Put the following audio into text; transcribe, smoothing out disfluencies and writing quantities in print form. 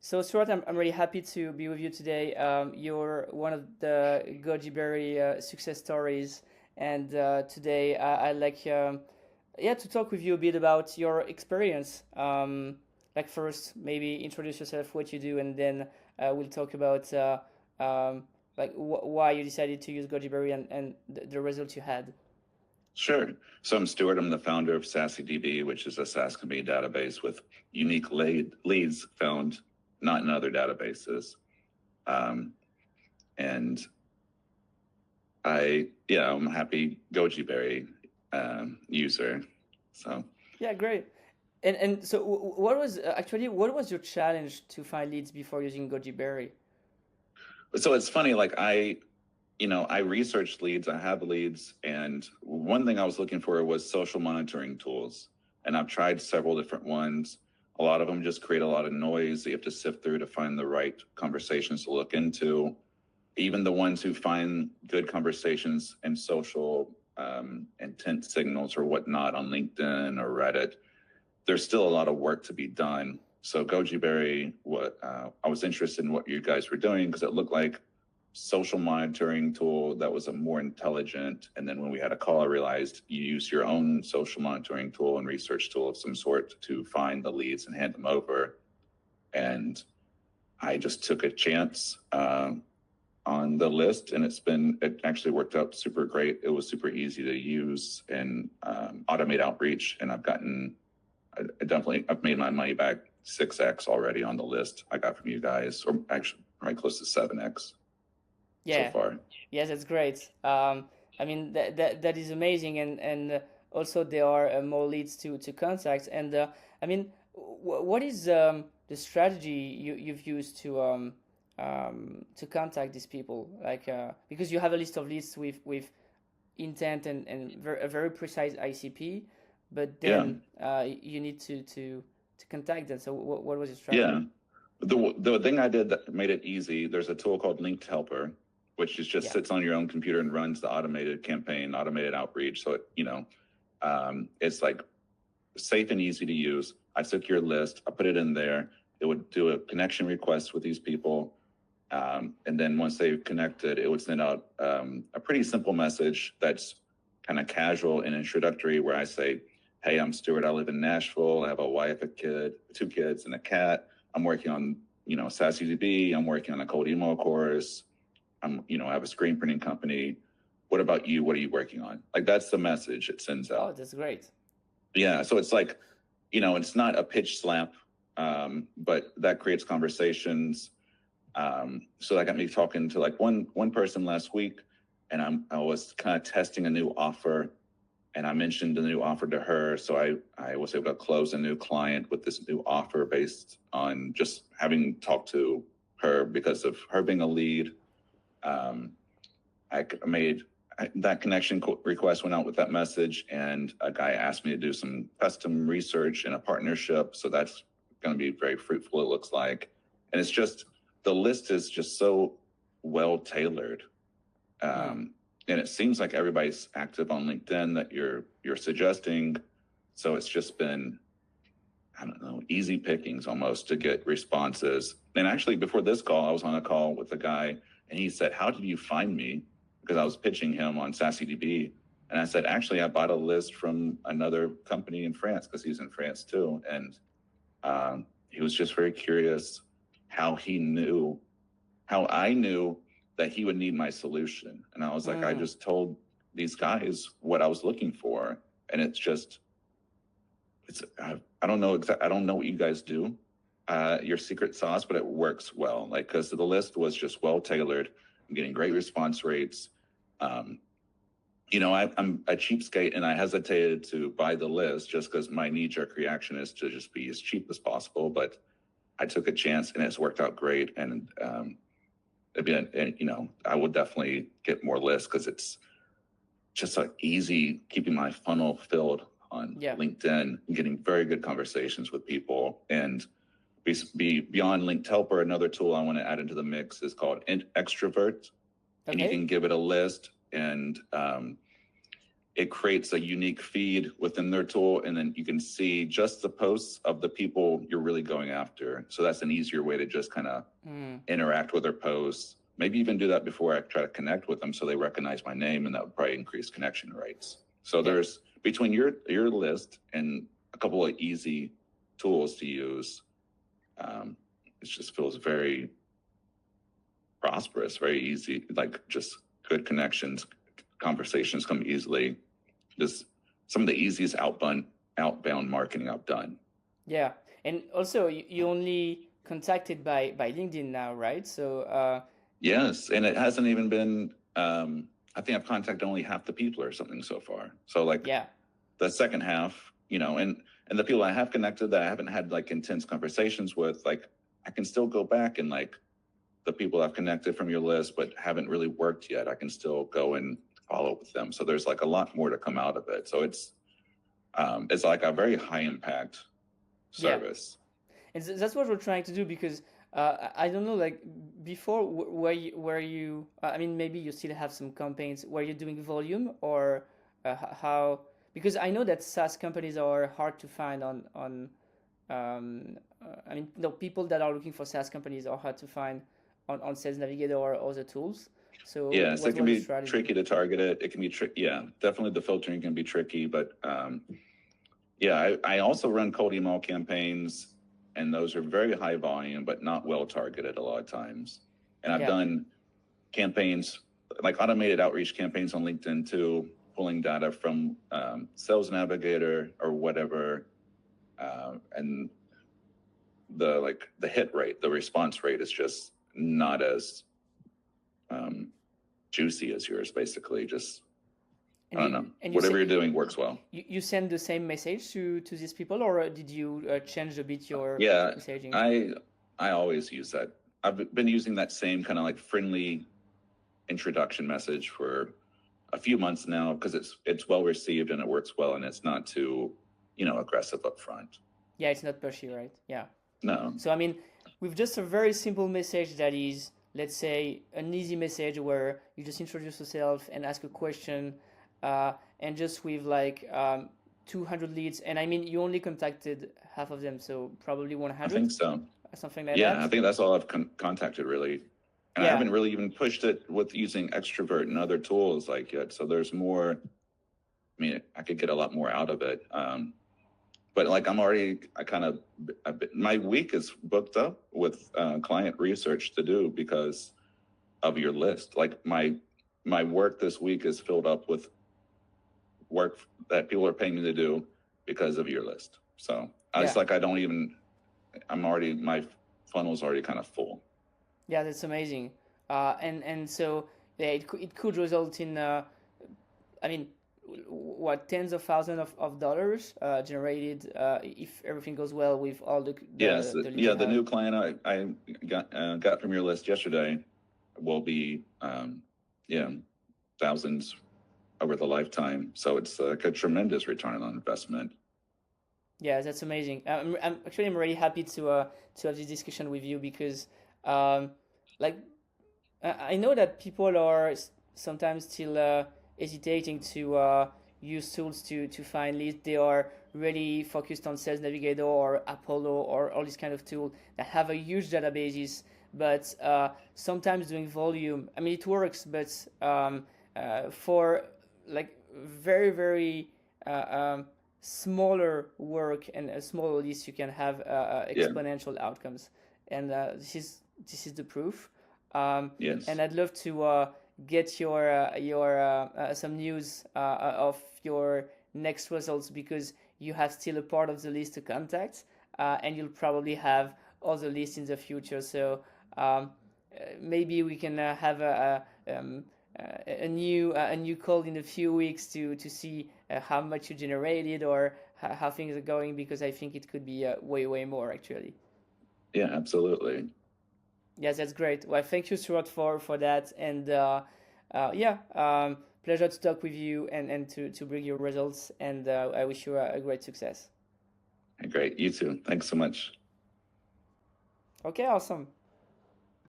So Stuart, I'm really happy to be with you today. You're one of the Goji Berry success stories, and today I like yeah, to talk with you a bit about your experience. Like first, maybe introduce yourself, what you do, and then we'll talk about um, like why you decided to use Goji Berry and the results you had. Sure. So I'm Stuart. I'm the founder of SassyDB, which is a SaaS company database with unique leads found not in other databases. Um, and I'm a happy Goji Berry user. So, Yeah, great. And so what was actually what was your challenge to find leads before using Goji Berry? so it's funny. I researched leads. I have leads, and one thing I was looking for was social monitoring tools. And I've tried several different ones. A lot of them just create a lot of noise that you have to sift through to find the right conversations to look into. Even the ones who find good conversations and social intent signals or whatnot on LinkedIn or Reddit, there's still a lot of work to be done. So Goji Berry, I was interested in what you guys were doing because it looked like social monitoring tool that was a more intelligent. And then when we had a call, I realized you use your own social monitoring tool and research tool of some sort to find the leads and hand them over. And I just took a chance on the list, and it actually worked out super great. It was super easy to use and automate outreach. And I've made my money back 6x already on the list I got from you guys, or actually right close to 7x so Yeah, far. yes, that's great. I mean that is amazing, and also there are more leads to contact. And I mean, what is the strategy you've used to contact these people? Like because you have a list of leads with intent and a very precise ICP, but Yeah. then you need to contact them. So what was your Yeah. strategy? The thing I did that made it easy, there's a tool called Linked Helper, which is just Yeah. sits on your own computer and runs the automated campaign, automated outreach. So it's like safe and easy to use. I took your list, I put it in there. It would do a connection request with these people. And then once they've connected, it would send out a pretty simple message that's kind of casual and introductory, where I say, "Hey, I'm Stuart. I live in Nashville. I have a wife, a kid, 2 kids, and a cat. I'm working on, SassyDB. I'm working on a cold email course. I have a screen printing company. What about you? What are you working on?" Like, that's the message it sends Oh, out. that's great. Yeah. So it's like, it's not a pitch slap, but that creates conversations. So that got me talking to like one person last week, and I was kind of testing a new offer, and I mentioned the new offer to her. So I was able to close a new client with this new offer based on just having talked to her because of her being a lead. Um, I made that connection request went out with that message, and a guy asked me to do some custom research in a partnership. So that's going to be very fruitful, it looks like. And it's just, the list is just so well tailored. Hmm. And it seems like everybody's active on LinkedIn that you're suggesting. So it's just been, I don't know, easy pickings almost to get responses. And actually, before this call, I was on a call with a guy, and he said, "How did you find me?" Because I was pitching him on SassyDB. And I said, "Actually, I bought a list from another company in France," because he's in France too. And he was just very curious how how I knew that he would need my solution. And I was like, I Hmm. just told these guys what I was looking for. And I don't know I don't know what you guys do, your secret sauce, but it works well. Like, because the list was just well tailored. I'm getting great response rates. Um, I'm a cheapskate, and I hesitated to buy the list just because my knee jerk reaction is to just be as cheap as possible. But I took a chance, and it's worked out great. And I would definitely get more lists because it's just like easy keeping my funnel filled on Yeah. LinkedIn and getting very good conversations with people. And be beyond Linked Helper, another tool I want to add into the mix is called Extrovert, and you Okay. can give it a list, and it creates a unique feed within their tool, and then you can see just the posts of the people you're really going after. So that's an easier way to just kind of interact with their posts. Maybe even do that before I try to connect with them, so they recognize my name, and that would probably increase connection rates. So there's between your list and a couple of easy tools to use, it just feels very prosperous, very easy, like just good connections, conversations come easily. Just some of the easiest outbound marketing I've done. Yeah, and also you only contacted by LinkedIn now, right? So yes, and it hasn't even been. I think I've contacted only half the people or something so far. So like, the second half, and the people I have connected that I haven't had like intense conversations with, like I can still go back and like the people I've connected from your list but haven't really worked yet, I can still go and follow up with them. So there's like a lot more to come out of it. So it's like a very high impact service. And that's what we're trying to do, because I don't know, like before, where you I mean, maybe you still have some campaigns where you're doing volume, or how, because I know that SaaS companies are hard to find on I mean, no, people that are looking for SaaS companies are hard to find on Sales Navigator or other tools. So yes, it can be tricky to target it. It can be tricky. Yeah, definitely the filtering can be tricky, but I also run cold email campaigns, and those are very high volume, but not well targeted a lot of times. And I've done campaigns, like automated outreach campaigns on LinkedIn too, pulling data from Sales Navigator or whatever, and the hit rate, the response rate is just not as juicy as yours. Basically, just I don't know. Whatever you're doing works well. You send the same message to these people, or did you change a bit your messaging? I always use that. I've been using that same kind of like friendly introduction message for a few months now, because it's well received and it works well, and it's not too aggressive up front. Yeah, it's not pushy, right? Yeah. No. So I mean, with just a very simple message that is, let's say, an easy message where you just introduce yourself and ask a question, and just with like 200 leads, and I mean, you only contacted half of them, so probably 100. I think so. Something like that. Yeah, I think that's all I've contacted really, and I haven't really even pushed it with using Extrovert and other tools like yet. So there's more. I mean, I could get a lot more out of it. But like my week is booked up with client research to do because of your list. Like my work this week is filled up with work that people are paying me to do because of your list. So it's like my funnel's already kind of full. Yeah, that's amazing. And so it could result in I mean, tens of thousands of dollars generated if everything goes well with all the the new client I got from your list yesterday will be thousands over the lifetime. So it's like a tremendous return on investment. Yeah, that's amazing. I'm really happy to have this discussion with you, because like I know that people are sometimes still hesitating to use tools to find leads. They are really focused on Sales Navigator or Apollo or all these kind of tools that have a huge databases, but sometimes doing volume, I mean, it works, but for like very, very smaller work and a smaller list, you can have exponential outcomes, and this is the proof. Yes. And I'd love to get your some news of your next results, because you have still a part of the list to contact, and you'll probably have other lists in the future. So maybe we can have a new call in a few weeks to see how much you generated or how things are going, because I think it could be way more actually. Yeah, absolutely. Yes, that's great. Well, thank you, Stuart, for that, and pleasure to talk with you and to bring your results, and I wish you a great success. Great, you too. Thanks so much. Okay, awesome.